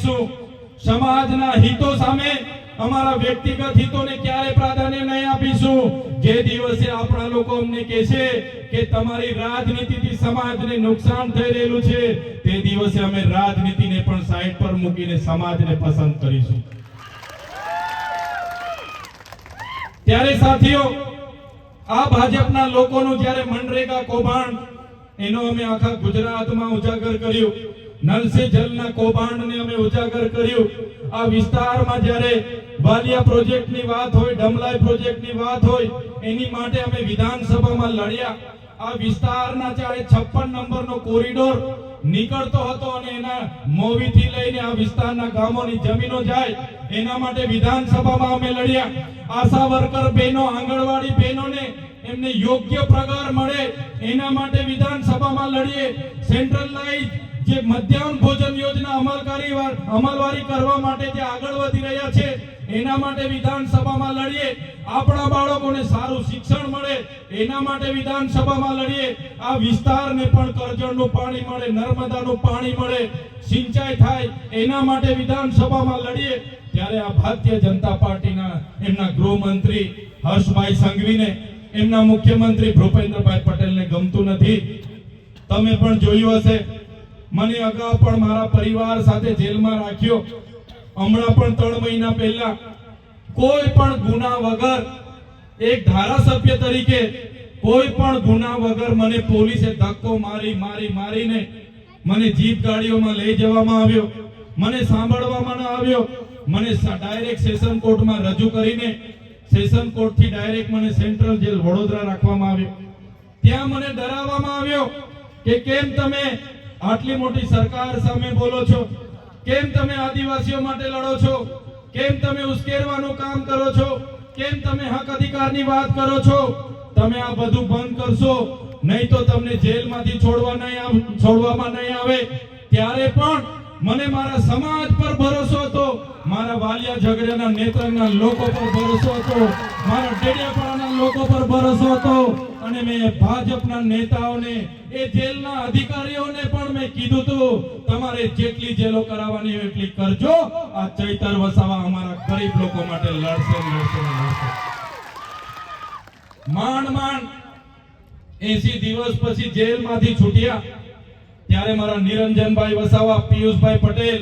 આપીશું. સમાજના હિતો સામે અમારા વ્યક્તિગત હિતોને ક્યારે પ્રાધાન્ય નહીં આપીશું. જે દિવસે આપણા લોકો અમને કહેશે કે તમારી રાજનીતિથી સમાજને નુકસાન થઈ રહેલું છે, તે દિવસે અમે રાજનીતિને પણ સાઈડ પર મૂકીને સમાજને પસંદ કરીશું. ત્યારે સાથીઓ, આ ભાજપના લોકોનું જ્યારે મનરેગા કૌભાંડ એનો અમે આખા ગુજરાતમાં ઉજાગર કર્યું. નલ સે જલના કૌભાંડને અમે ઉજાગર કર્યું. આ વિસ્તારમાં જ્યારે વાલિયા પ્રોજેક્ટની વાત હોય, ડમલાઈ પ્રોજેક્ટની વાત હોય, એની માટે અમે વિધાનસભામાં લડ્યા. આ વિસ્તારના 56 નંબરનો કોરિડોર નીકળતો હતો અને એના મોવીથી લઈને આ વિસ્તારના ગામોની જમીનો જાય એના માટે વિધાનસભામાં અમે લડ્યા. આશા વર્કર બહેનો, આંગણવાડી બહેનોને એમને યોગ્ય પગાર મળે એના માટે વિધાનસભામાં લડીએ. સેન્ટ્રલાઇઝ જે મધ્યાહન ભોજન યોજના અમલવારી કરવા માટે જે આગળ વધી રહ્યા છે એના માટે વિધાનસભામાં લડીએ. આપણા બાળકોને સારું શિક્ષણ મળે એના માટે વિધાનસભામાં લડીએ. આ વિસ્તારને પણ કરજણનું પાણી મળે, નર્મદાનું પાણી મળે, સિંચાઈ થાય એના માટે વિધાનસભામાં લડીએ. ત્યારે આ ભારતીય જનતા પાર્ટીના એમના ગૃહમંત્રી હર્ષભાઈ સંઘવીને, એમના મુખ્યમંત્રી ભૂપેન્દ્રભાઈ પટેલને ગમતું નથી. તમે પણ જોયું હશે, મને અગાઉ પણ મારા પરિવાર સાથે જેલમાં રાખ્યો. હમણાં પણ 3 મહિના પહેલા કોઈ પણ ગુના વગર, એક ધારાસભ્ય તરીકે કોઈ પણ ગુના વગર મને પોલીસે ધક્કો મારીને મને જીપ ગાડીઓમાં લઈ જવામાં આવ્યો. મને સાંભળવામાં ન આવ્યો. મને ડાયરેક્ટ સેશન કોર્ટમાં રજૂ કરીને સેશન કોર્ટથી ડાયરેક્ટ મને સેન્ટ્રલ જેલ વડોદરા રાખવામાં આવ્યો. ત્યાં મને ડરાવવામાં આવ્યો કે કેમ તમે આટલી મોટી સરકાર સામે બોલો છો, કેમ તમે આદિવાસીઓ માટે લડો છો, કેમ તમે ઉશ્કેરવાનું કામ કરો છો, કેમ તમે હક અધિકારની વાત કરો છો. તમે આ બધું બંધ કરશો નહીં તો તમને જેલમાંથી છોડવામાં નહીં આવે. ત્યારે પણ મને મારા સમાજ પર ભરોસો હતો, મારા વાલિયા ઝઘડિયાના નેત્રંગના લોકો પર ભરોસો હતો, મારા ડેડિયાપાડાના લોકો પર ભરોસો હતો. અને મેં ભાજપના નેતાઓને, એ જેલના અધિકારીઓને પણ મેં કીધું હતું, તમારે જેટલી જેલો કરાવવાની હોય એટલી કરજો. આ ચૈતર વસાવા અમારા ગરીબ લોકો માટે લડશે. માંડ 80 દિવસ પછી જેલમાંથી છૂટ્યા ત્યારે મારા નિરંજનભાઈ વસાવા, પિયુષભાઈ પટેલ,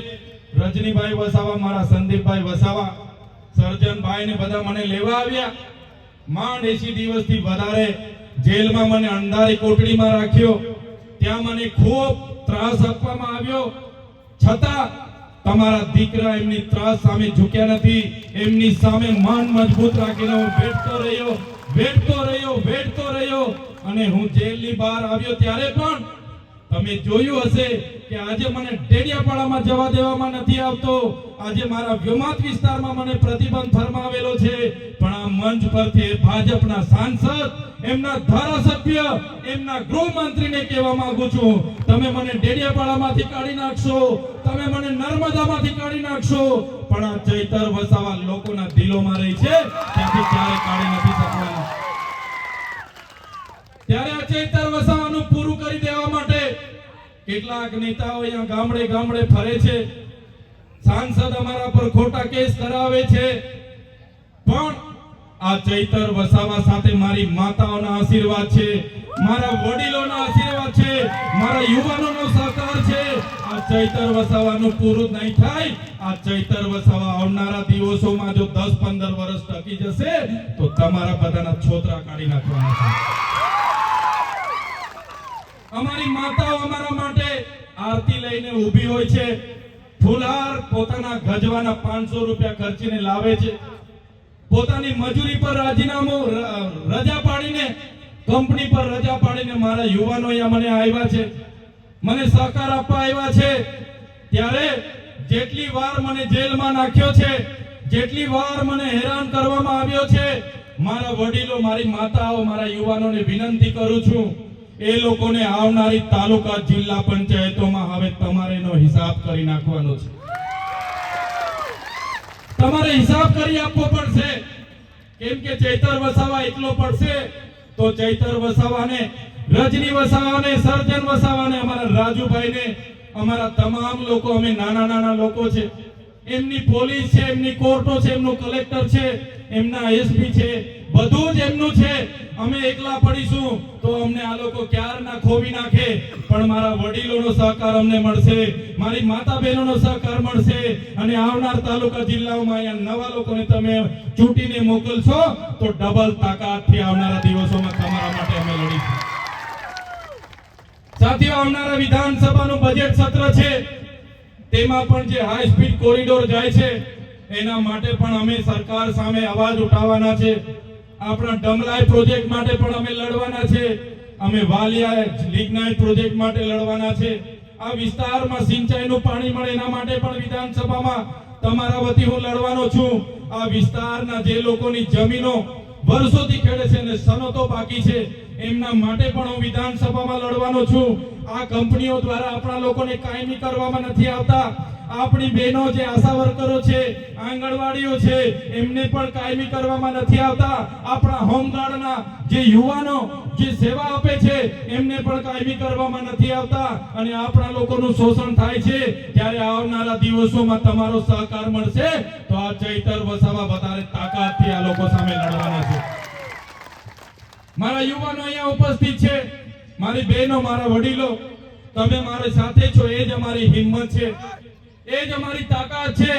રજનીભાઈ વસાવા, મારા સંદીપભાઈ વસાવા, સર્જનભાઈ ને બધા મને લેવા આવ્યા. માંડ 80 દિવસથી વધારે જેલમાં મને અંધારી કોટડીમાં રાખ્યો. ત્યાં મને ખૂબ ત્રાસ આપવામાં આવ્યો. છતાં તમારા દીકરા એમની ત્રાસ સામે ઝૂક્યા નથી. એમની સામે મન મજબૂત રાખીને હું વેઠતો રહ્યો. અને હું જેલની બહાર આવ્યો ત્યારે પણ તમે જોયું હશે કે આજે મને ડેડિયાપાડામાં જવા દેવામાં નથી આવતો. આજે મારા વ્યોમાત વિસ્તારમાં મને પ્રતિબંધ ફરમાવેલો છે. પણ આ મંચ પરથી ભાજપના સાંસદ, એમના ધારાસભ્ય, એમના ગૃહમંત્રીને કહેવા માંગુ છું, તમે મને ડેડિયાપાડામાંથી કાઢી નાખશો, તમે મને નર્મદામાંથી કાઢી નાખશો, પણ આ ચૈતર વસાવા લોકોના દિલોમાં રહી છે, ત્યાંથી ક્યારે કાઢી નથી શકવાના. ત્યારે આ ચૈતર વસાવાનું પૂરું કરી દેવા માટે કેટલાક નેતાઓ અહીંયા ગામડે ફરે છે. સાંસદ અમારા પર ખોટા કેસ કરાવે છે. પણ આ ચૈતર વસાવા સાથે મારી માતાઓના આશીર્વાદ છે, મારા વડીલોના આશીર્વાદ છે, મારા યુવાનોનો સહકાર છે. આ ચૈતર વસાવાનું પૂરું નહીં થાય. આ ચૈતર વસાવા આવનારા દિવસોમાં જો 10-15 વર્ષ ટકી જશે તો તમારા બધાના છોતરા કાઢી નાખવાના છે. અમારી માતાઓ અમારા માટે આરતી લઈને ઊભી હોય છે. ફુલહાર પોતાના ગજવાના 500 રૂપિયા ખર્ચીને લાવે છે. પોતાની મજૂરી પર રજા પાડીને, કંપની પર રજા પાડીને મારા યુવાનો અહીંયા મને આવ્યા છે, મને સહકાર આપવા આવ્યા છે. ત્યારે જેટલી વાર મને જેલમાં નાખ્યો છે, જેટલી વાર મને હેરાન કરવામાં આવ્યો છે, મારા વડીલો, મારી માતાઓ, મારા યુવાનોને વિનંતી કરું છું, એ લોકોને આવનારી તાલુકા જિલ્લા પંચાયતોમાં હવે તમારે એનો હિસાબ કરી નાખવાનો છે. તમારે હિસાબ કરી આપવો પડશે. કેમ કે ચૈતર વસાવા એકલો પડશે તો ચૈતર વસાવાને, રજની વસાવાને, સર્જન વસાવાને, અમારા રાજુભાઈને, અમારા તમામ લોકો, અમે નાના નાના લોકો છે, એમની પોલીસ છે, એમની કોર્ટો છે, એમનું કલેક્ટર છે, એમના એસપી છે, બધું જ એમનું છે. અમે એકલા પડીશું તો અમને આ લોકો ક્યારના ખોવી નાખે, પણ મારા વડીલોનો સહકાર અમને મળશે, મારી માતા બહેનોનો સહકાર મળશે, અને આવનાર તાલુકા જિલ્લાઓમાં અહીંયા નવા લોકોને તમે ચૂંટીને મોકલશો તો ડબલ તાકાતથી આવનારા દિવસોમાં તમારા માટે અમે લડીશું. સાથીઓ, આવનારા વિધાનસભાનું બજેટ સત્ર છે, તેમાં પણ જે હાઈ સ્પીડ કોરિડોર જાય છે એના માટે પણ અમે સરકાર સામે અવાજ ઉઠાવવાના છે. આપણા ડમલાઈ પ્રોજેક્ટ માટે પણ અમે લડવાના છે. અમે વાલિયા લિગ્નાઇટ પ્રોજેક્ટ માટે લડવાના છે. આ વિસ્તારમાં સિંચાઈનું પાણી મળે એના માટે પણ વિધાનસભામાં તમારા વતી હું લડવાનો છું. આ વિસ્તારના જે લોકોની જમીનો વર્ષોથી ખેડે છે અને સનતો બાકી છે એમના માટે પણ હું વિધાનસભામાં લડવાનો છું. આ કંપનીઓ દ્વારા આપણા લોકોને કાયમી કરવામાં નથી આવતા. આપણી બહેનો જે આશા વર્કરો છે, આંગણવાડીઓ છે, એમને પણ કાયમી કરવામાં નથી આવતા. આપણા હોમગાર્ડના જે યુવાનો જે સેવા આપે છે એમને પણ કાયમી કરવામાં નથી આવતા, અને આપણા લોકોનું શોષણ થાય છે. ત્યારે આવનારા દિવસોમાં તમારો સહકાર મળશે તો આ ચૈતર વસાવા વધારે તાકાતથી આ લોકો સામે લડવાના છે. મારા યુવાનો અહીંયા ઉપસ્થિત છે, મારી બહેનો, મારા વડીલો, તમે મારી સાથે છો, એ જ અમારી હિંમત છે, એ જ અમારી તાકાત છે.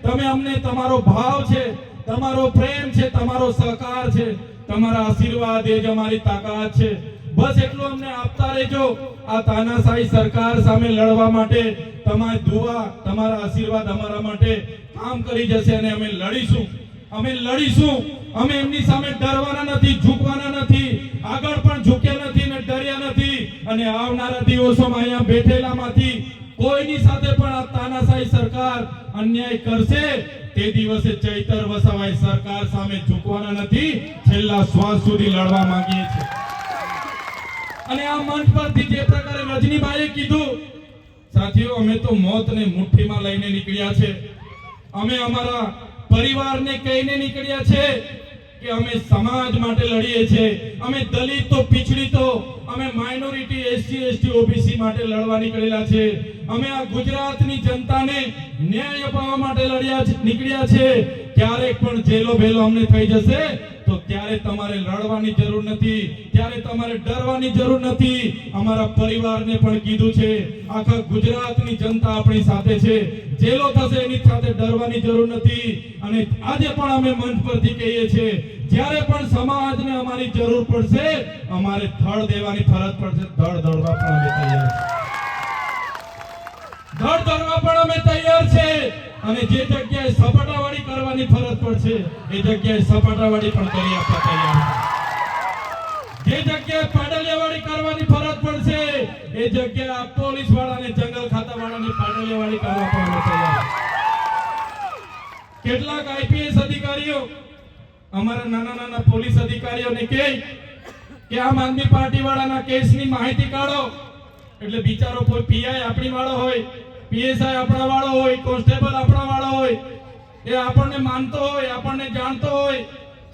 તમે અમને, તમારો ભાવ છે, તમારો પ્રેમ છે, તમારો સહકાર છે, તમારા આશીર્વાદ એ જ અમારી તાકાત છે. બસ એટલું અમને આપતા રહેજો. આ તાનાશાહી સરકાર સામે લડવા માટે તમારી દુઆ, તમારા આશીર્વાદ અમારા માટે કામ કરી જશે, અને અમે લડીશું. અમે લડીશું. અમે એમની સામે ડરવાના નથી, ઝૂકવાના નથી, આગળ પણ ઝૂક્યા નથી ને ડર્યા નથી. અને આવનારા દિવસોમાં અહીંયા બેઠેલામાંથી કોઈની સાથે પણ આ તાનાશાહી સરકાર અન્યાય કરશે તે દિવસે ચૈતર વસાવાઈ સરકાર સામે ઝૂકવાના નથી. છેલ્લા શ્વાસ સુધી લડવા માંગીએ છીએ. અને આ મંચ પરથી જે પ્રકારે રજનીભાઈએ કીધું, સાથીઓ, અમે તો મોતને મુઠ્ઠીમાં લઈને નીકળ્યા છે. અમે અમારા પરિવારને કહીને નીકળ્યા છે કે અમે સમાજ માટે લડીએ છીએ. અમે દલિત તો પીછડી તો અમે માઇનોરિટી એસસી એસટી ઓબીસી માટે લડવા નીકળેલા છે. અમે આ ગુજરાતની જનતાને ન્યાય અપાવવા માટે નીકળ્યા છે. ક્યારેક પણ જેલો ભેલો અમને થઈ જશે તો ત્યારે તમારે લડવાની જરૂર નથી, ત્યારે તમારે ડરવાની જરૂર નથી. અમારા પરિવારને પણ કીધું છે, આખા ગુજરાતની જનતા આપણી સાથે છે. જેલો થશે એની સાથે ડરવાની જરૂર નથી. અને આજે પણ અમે મંચ પરથી કહીએ છીએ, જ્યારે પણ સમાજને અમારી જરૂર પડશે, અમારે ધડ દેવાની ફરજ પડશે, ધડ દોડવા પણ અમે તૈયાર છે. ધડ દોડવા પણ અમે તૈયાર છે. અને જે જગ્યાએ સપાટાવાળી કરવાની ફરજ પડશે એ જગ્યાએ સપાટાવાળી પણ કરી આપવા તૈયાર છે. જે જગ્યાએ પાડલિયાવાળી કરવાની ફરજ પડશે એ જગ્યાએ પોલીસ વાળાને, જંગલ ખાતા વાળાને પાડલિયાવાળી કરવા પણ અમે તૈયાર છે. કેટલાક આઈપીએસ અધિકારીઓ અમારા નાના નાના પોલીસ અધિકારીઓને કહે કે આમ આદમી પાર્ટી વાળાના કેસની માહિતી કાઢો, એટલે બિચારો કોઈ પીઆઈ આપણી વાળો હોય, પીએસઆઈ આપણા વાળો હોય, કોન્સ્ટેબલ આપણા વાળો હોય, એ આપણને માનતો હોય, આપણને જાણતો હોય,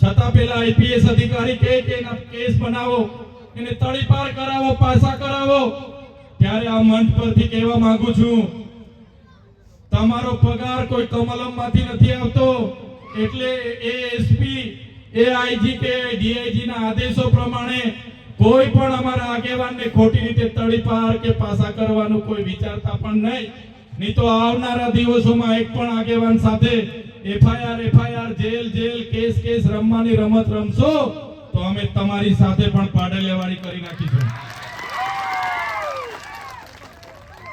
છતાં પેલા આઈપીએસ અધિકારી કહે કે એના કેસ બનાવો, એને તડીપાર કરાવો, પાસા કરાવો. ત્યારે આ મંચ પરથી કહેવા માંગુ છું, તમારો પગાર કોઈ કમલમમાંથી નથી આવતો. એટલે એએસપી, એઆઈજી કે ડીઆઈજી ના આદેશો પ્રમાણે કોઈ પણ અમારા આગેવાનને ખોટી રીતે તડીપાર કે પાસા કરવાનું કોઈ વિચારતા પણ નહીં તો આવનારા દિવસોમાં એક પણ આગેવાન સાથે એફઆઈઆર જેલ કેસ રમવાની રમત રમશો તો અમે તમારી સાથે પણ પાડલિયાવાળી કરી નાખીશું.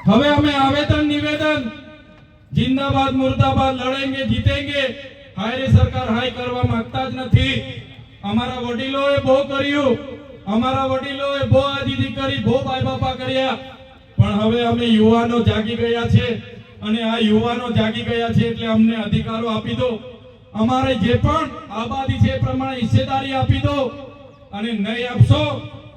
હવે અમે આવેદન નિવેદન जिंदाबाद मुर्दाबाद लड़ेंगे जीतेंगे हाय सरकार हाय करवा मांगता ज નથી. અમારા વડીલોએ બહુ કર્યું, અમારા વડીલોએ બહુ આજીજી કરી, બહુ ભાઈ બાપા કર્યા, પણ હવે અમે યુવાનો જાગી ગયા છે. અને આ યુવાનો જાગી ગયા છે એટલે અમને અધિકારો આપી દો. અમારે જે પણ આબાદી છે એ પ્રમાણે હિસ્સેદારી આપી દો. અને નહીં આપશો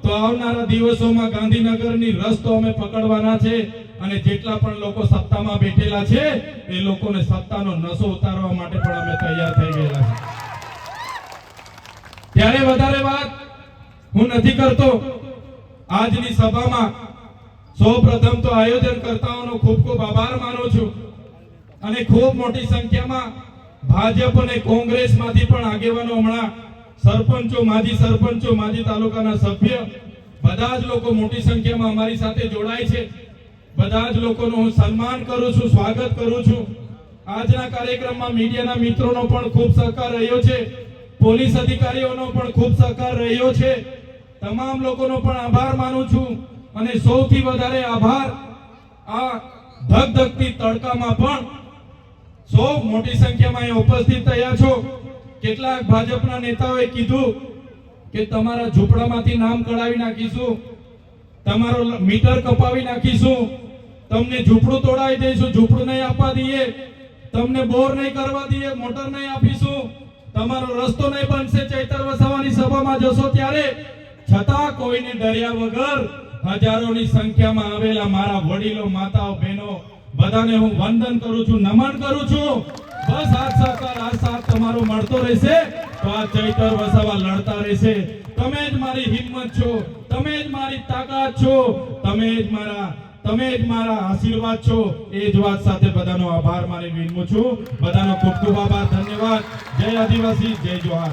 તો આવનારા દિવસોમાં ગાંધીનગરની રસ્તો અમે પકડવાના છે. અને જેટલા પણ લોકો સત્તામાં બેઠેલા છે એ લોકોને સત્તાનો નશો ઉતારવા માટે પણ અમે તૈયાર થઈ ગયેલા છે. ત્યારે વધારે વાત હું નથી કરતો. આજની સભામાં સૌપ્રથમ તો આયોજનકર્તાઓનો ખૂબ ખૂબ આભાર માનું છું અને ખૂબ મોટી સંખ્યામાં ભાજપ અને કોંગ્રેસમાંથી પણ આગેવાનો, હમણાં સરપંચો, માજી તાલુકાના સભ્ય, બધા જ લોકો મોટી સંખ્યામાં અમારી સાથે જોડાય છે. બધા જ લોકોનું હું સન્માન કરું છું, સ્વાગત કરું છું. આજના કાર્યક્રમમાં મીડિયાના મિત્રોનો પણ ખૂબ સહકાર રહ્યો છે, પોલીસ અધિકારીઓનો પણ ખૂબ સહકાર રહ્યો છે. તમામ લોકોનો પણ આભાર માનું છું અને સૌથી વધારે આભાર આ ધગધગતી તડકામાં પણ સૌ મોટી સંખ્યામાં અહીં ઉપસ્થિત થયા છો. કેટલાક ભાજપના નેતાઓએ કીધું કે તમારા ઝૂંપડામાંથી નામ કઢાવી નાખીશું, તમારો મીટર કપાવી નાખીશું, તમને ઝૂંપડું તોડાવી દઈશું, ઝૂંપડું નહીં આપવા દઈએ, તમને બોર નહીં કરવા દઈએ, મોટર નહીં આપીશું, તમારો રસ્તો નહીં બનશે. ચૈતર વસાવાની સભામાં જશો ત્યારે છતાં કોઈને ડર્યા વગર હજારોની સંખ્યામાં આવેલા મારા વડીલો, માતાઓ, બહેનો બધાને હું વંદન કરું છું, નમન કરું છું. બસ આ સહકાર, આ સાથ તમારો મળતો રહેશે તો આ ચૈતર વસાવા લડતા રહેશે. તમે જ મારી હિંમત છો, તમે જ મારી તાકાત છો, તમે જ મારા આશીર્વાદ છો. એ જ વાત સાથે બધાનો આભાર મારી વિનમું છું. બધાનો ખૂબ ખૂબ આભાર, ધન્યવાદ. જય આદિવાસી, જય જોહાર.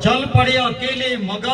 चल पड़े अकेले मगर